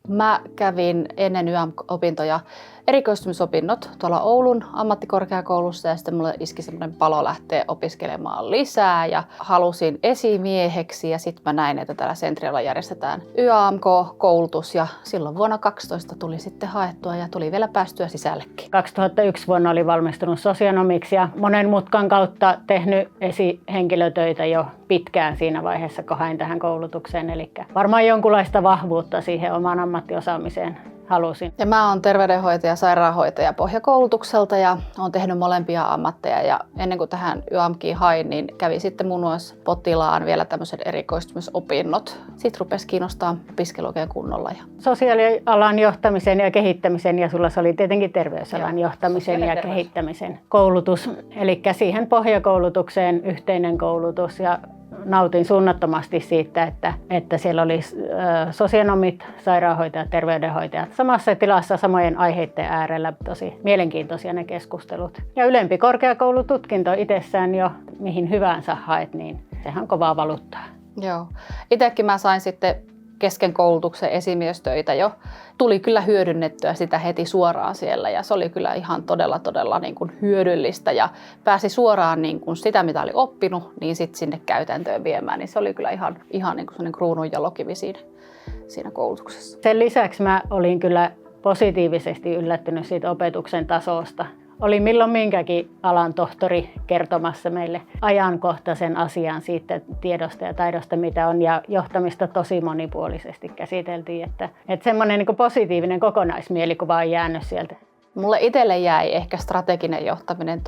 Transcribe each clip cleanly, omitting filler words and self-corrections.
Mä kävin ennen YAM-opintoja erikoistumisopinnot tuolla Oulun ammattikorkeakoulussa ja sitten mulle iski semmoinen palo lähteä opiskelemaan lisää ja halusin esimieheksi ja sitten mä näin, että täällä Centrialla järjestetään YAMK-koulutus ja silloin vuonna 2012 tuli sitten haettua ja tuli vielä päästyä sisällekin. 2001 vuonna olin valmistunut sosionomiksi ja monen mutkan kautta tehnyt esihenkilötöitä jo pitkään siinä vaiheessa, kun hain tähän koulutukseen. Eli varmaan jonkunlaista vahvuutta siihen omaan ammattiosaamiseen halusin. Ja mä oon terveydenhoitaja, sairaanhoitaja pohjakoulutukselta ja oon tehnyt molempia ammatteja. Ja ennen kuin tähän YAMKiin hain, niin kävi sitten mun potilaan vielä tämmöiset erikoistumisopinnot. Sitten rupesi kiinnostaa opiskelu oikein kunnolla. Sosiaalialan johtamisen ja kehittämisen ja sulla se oli tietenkin terveysalan johtamisen ja kehittämisen koulutus. Eli siihen pohjakoulutukseen yhteinen koulutus ja nautin suunnattomasti siitä, että siellä oli sosionomit, sairaanhoitajat, terveydenhoitajat samassa tilassa samojen aiheiden äärellä. Tosi mielenkiintoisia ne keskustelut. Ja ylempi korkeakoulututkinto itsessään jo, mihin hyvänsä haet, niin sehän on kovaa valuuttaa. Joo. Itsekin mä sain sitten kesken koulutuksen esimiestöitä jo. Tuli kyllä hyödynnettyä sitä heti suoraan siellä ja se oli kyllä ihan todella niin kuin hyödyllistä ja pääsi suoraan niin kuin sitä, mitä oli oppinut, niin sitten sinne käytäntöön viemään. Niin se oli kyllä ihan niin kuin sellainen kruununjalokivi siinä koulutuksessa. Sen lisäksi mä olin kyllä positiivisesti yllättynyt siitä opetuksen tasosta. Oli milloin minkäkin alan tohtori kertomassa meille ajankohtaisen asian siitä tiedosta ja taidosta, mitä on, ja johtamista tosi monipuolisesti käsiteltiin. Että semmoinen niin positiivinen kokonaismielikuva on jäänyt sieltä. Mulle itselle jäi ehkä strateginen johtaminen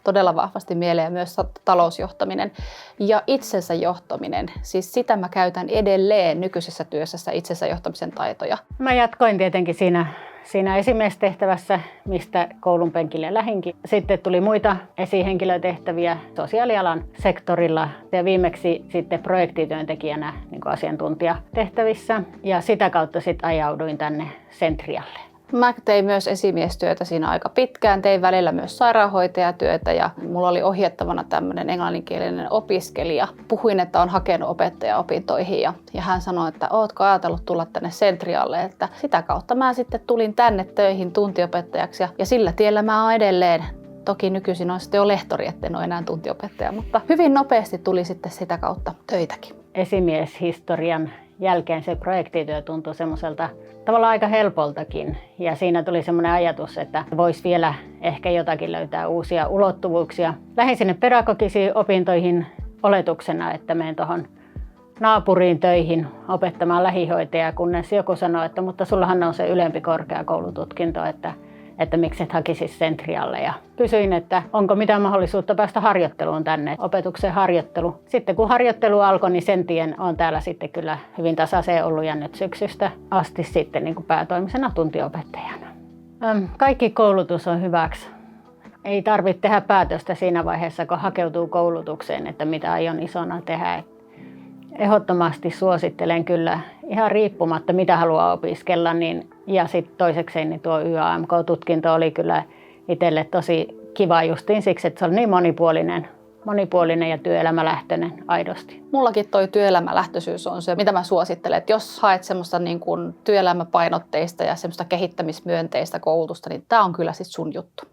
todella vahvasti mieleen ja myös talousjohtaminen ja itsensä johtaminen. Siis sitä mä käytän edelleen nykyisessä työssä itsensä johtamisen taitoja. Mä jatkoin tietenkin siinä esimiestehtävässä, mistä koulun penkille lähinkin. Sitten tuli muita esihenkilötehtäviä sosiaalialan sektorilla ja viimeksi sitten projektityöntekijänä niin kuin asiantuntijatehtävissä. Ja sitä kautta sitten ajauduin tänne Centrialle. Mä tein myös esimiestyötä siinä aika pitkään, tein välillä myös sairaanhoitajatyötä ja mulla oli ohjettavana tämmöinen englanninkielinen opiskelija. Puhuin, että on hakenut opettajaopintoihin ja hän sanoi, että ootko ajatellut tulla tänne Centrialle, että sitä kautta mä sitten tulin tänne töihin tuntiopettajaksi ja sillä tiellä mä oon edelleen. Toki nykyisin on sitten jo lehtori, etten ole enää tuntiopettaja, mutta hyvin nopeasti tuli sitten sitä kautta töitäkin. Esimieshistorian jälkeen se projektityö tuntui semmoiselta tavallaan aika helpoltakin. Ja siinä tuli semmoinen ajatus, että voisi vielä ehkä jotakin löytää uusia ulottuvuuksia. Lähdin sinne pedagogisiin opintoihin oletuksena, että menen tuohon naapuriin töihin opettamaan lähihoitajaa, kunnes joku sanoi, että mutta sullahan on se ylempi korkeakoulututkinto, että miksi et hakisi Centrialle. Ja kysyin, että onko mitään mahdollisuutta päästä harjoitteluun tänne, opetuksen harjoittelu. Sitten kun harjoittelu alkoi, niin sen tien olen täällä sitten kyllä hyvin tasaiseen ollut ja nyt syksystä asti sitten niin kuin päätoimisena tuntiopettajana. Kaikki koulutus on hyväksi. Ei tarvitse tehdä päätöstä siinä vaiheessa, kun hakeutuu koulutukseen, että mitä aion isona tehdä. Ehdottomasti suosittelen kyllä ihan riippumatta, mitä haluaa opiskella. Ja sitten toisekseen niin tuo YAMK-tutkinto oli kyllä itselle tosi kiva justiin siksi, että se oli niin monipuolinen ja työelämälähtöinen aidosti. Mullakin toi työelämälähtöisyys on se, mitä mä suosittelen. Että jos haet semmoista niin kuin työelämäpainotteista ja semmoista kehittämismyönteistä koulutusta, niin tää on kyllä sit sun juttu.